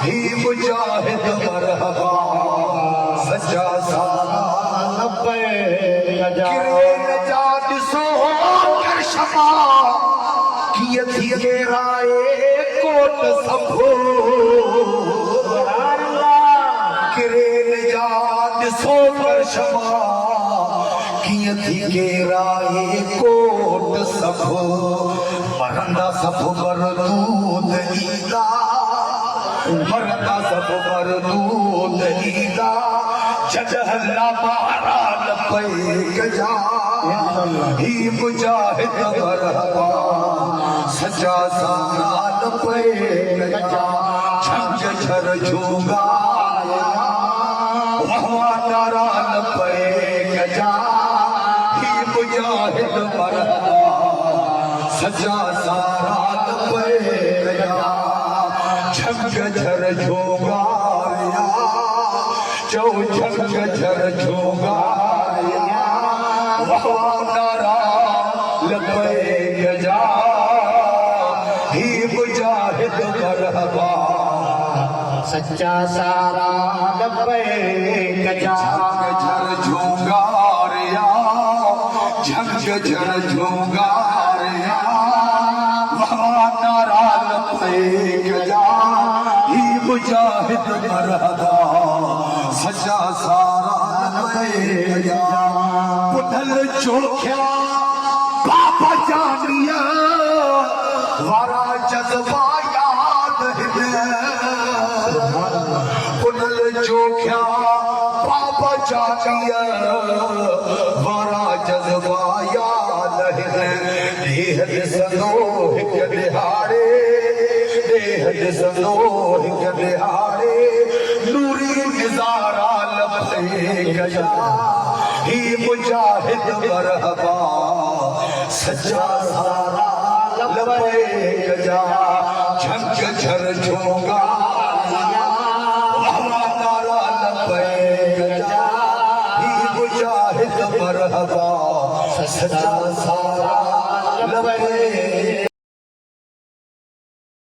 ही मुजाहिद मरहबा सच्चा सारा नब्बे गजा नजात सो कर शमा किए थी के राय कोट संभो किरे नजात सो कर शमा किए थी के राय कोट संभो मरंदा सब मरदूद ईदा मरदा सब मरदूद ईदा जजहल्ला मारा लपे गजा ही मुजाहिद मरहबा सच्चा सारा लपे गजा छंग झर झूंगा वहवा नारा लपे गजा ही मुजाहिद मरहबा सच्चा सारा लपे गजा छंग झर झूंगा चौ छंग झर झूंगा वहवा नारा लपे गजा ही मुजाहिद मरहबा सच्चा सारा नब्बे गजा झर झूंगा झंग झर झूंगा वहवा नारा लपे गजा ही मुजाहिद मरहबा सच्चा सारा लपे गजा पुतल चोख्या बाबा जानिया वारा जज्बा याद है पुतल चोख्या बाबा जानिया वारा जज्बा याद है देह सनो हिक दिहाड़े देह सनो हिक दिहाड़े नूरी निजारा लपे गजा ही मुजाहिद मरहबा सच्चा सारा लपे गजा झंग झर झूंगा वहवा नारा लपे गजा ही मुजाहिद मरहबा सच्चा सारा लपे